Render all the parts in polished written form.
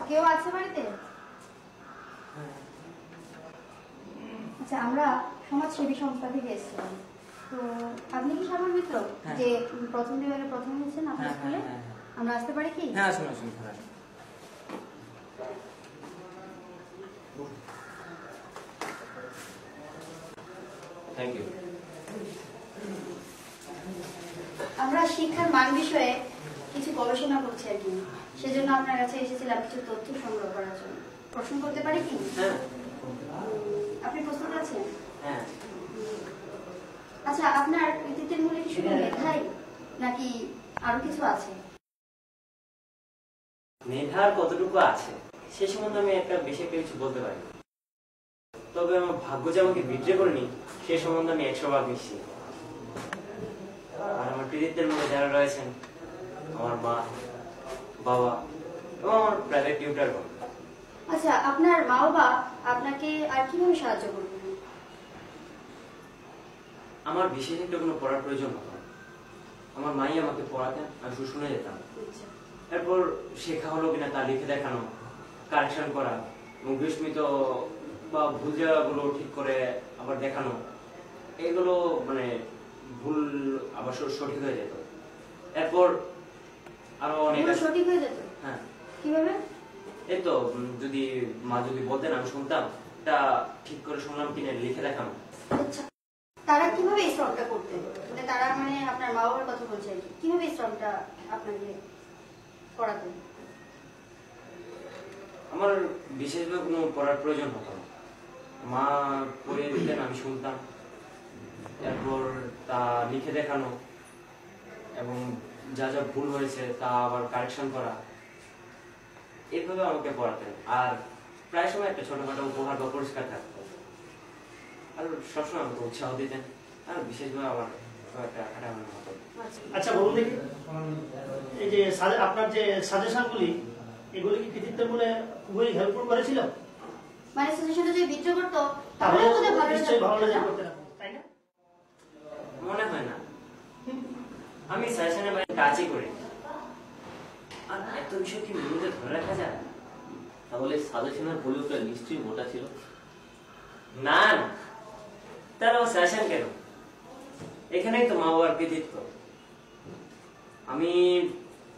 কেউ আছে বাড়িতে? আচ্ছা, আমরা সমাজসেবী সংস্থা থেকে এসেছিলাম। তো আপনি কি সাগর মিত্র, যে প্রথম বিভাগে প্রথম হয়েছেন আপনার স্কুলে? আমরা আসতে পারি কি? হ্যাঁ, আসুন আসুন। Thank you. আমরা শিক্ষার মান বিষয়ে কিছু গবেষণা করছি আর কি, সেজন্য আপনার কাছে এসেছিলাম কিছু তথ্য সংগ্রহ করার জন্য। প্রশ্ন করতে পারি কি? হ্যাঁ। আপনি প্রস্তুত আছেন? হ্যাঁ। আচ্ছা, আপনার কৃতিত্বের মূলে কি শুধু মেধাই নাকি আরো কিছু আছে? মেধার কতটুকু আছে সে সম্বন্ধে আমি বেশি কিছু বলতে পারি, তবে আমার ভাগ্য যে আমাকে বিট্রে করেনি সে সম্বন্ধে আমি 100% নিশ্চিত। আর আমার কৃতিত্বের মধ্যে যারা রয়েছেন আমার মা, বাবা এবং আমার প্রাইভেট টিউটরগণ। আচ্ছা, আপনার মা বাবা আপনাকে আর কিভাবে সাহায্য করবেন? আমার বিশেষ একটা কোনো পড়ার প্রয়োজন হতো না, আমার মাই আমাকে পড়াতেন, আমি শুধু শুনে যেতাম। এরপর শেখা হলো কিনা তা লিখে দেখানো, কারেকশন করা এবং বিস্মিত বা ভুল জায়গাগুলো ঠিক করে আবার দেখানো, এইগুলো মানে ভুল আবার সঠিক হয়ে যেত। এরপর আরো অনেক সঠিক হয়ে যেত। হ্যাঁ। কিভাবে? এই তো যদি মা যদি বলতেন আমি শুনতাম, তা ঠিক করে শুনলাম কিনা লিখে দেখানো। আচ্ছা, তারা কিভাবে এই শ্রমটা করতেন? তারা মানে আপনার মা বাবার কথা বলছে আর কি, কিভাবে এই শ্রমটা আপনাকে করাতেন? আমার বিশেষভাবে কোনো পড়ার প্রয়োজন হতো না, মা পড়িয়ে দিতেন, আমি শুনতাম, এরপর তা লিখে দেখানো এবং যা যা ভুল হয়েছে তা আবার কারেকশন করা, এইভাবে আমাকে পড়াতেন। আর প্রায় সময় একটা ছোটখাটো উপহার বা পুরস্কার থাকতো, আর সবসময় আমাকে উৎসাহ দিতেন, আর বিশেষভাবে আমার একটা খাটানোর মতো। আচ্ছা বলুন দেখি, এই যে আপনার যে সাজেশনগুলি, এগুলি কি কৃতিত্বের মূলে খুবই হেল্পফুল করেছিল? মানে সাজেশনে যে বিট্রে করতো তাহলে নিশ্চয়ই ভালো রেজাল্ট করতে, তাই না? মনে হয় না, আমি সাজেশনের বাইরে কাজই করি। আর এত বিষয় কি মূল্যে ধরে রাখা যায়? তাহলে সাজেশনের ভলিউমটা নিশ্চয়ই মোটা ছিল। না না, তাহলে ও সাজেশন কেন? এখানেই তো মা বাবার কৃতিত্ব। আমি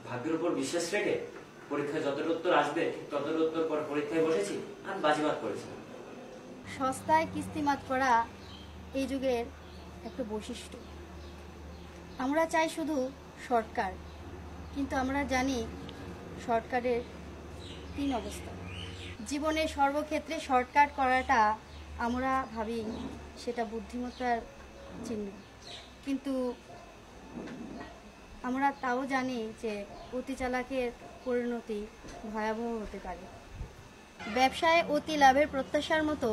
ভাগ্যের উপর বিশ্বাস রেখে পরীক্ষায় যতটা উত্তর আসবে ততটা উত্তর পর পরীক্ষায় বসেছি আর বাজিমাত করেছি। সস্তায় কিস্তিমাত করা এই যুগের একটা বৈশিষ্ট্য। আমরা চাই শুধু শর্টকাট, কিন্তু আমরা জানি শর্টকাটের 3 অবস্থা। জীবনের সর্বক্ষেত্রে শর্টকাট করাটা আমরা ভাবি সেটা বুদ্ধিমত্তার চিহ্ন, কিন্তু আমরা তাও জানি যে অতি চালাকের পরিণতি ভয়াবহ হতে পারে। ব্যবসায় অতি লাভের প্রত্যাশার মতো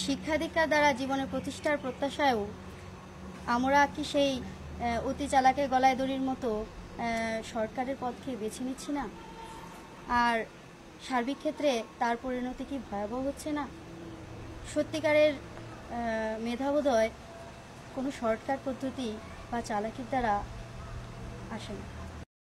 শিক্ষা দীক্ষা দ্বারা জীবনের প্রতিষ্ঠার প্রত্যাশায়ও আমরা কি সেই অতি চালাকের গলায় দড়ির মতো শর্টকাটের পথকে বেছে নিচ্ছি না? আর সার্বিক ক্ষেত্রে তার পরিণতি কি ভয়াবহ হচ্ছে না? সত্যিকারের মেধাবোধয় কোনো শর্টকাট পদ্ধতি বা চালাকির দ্বারা আসে না।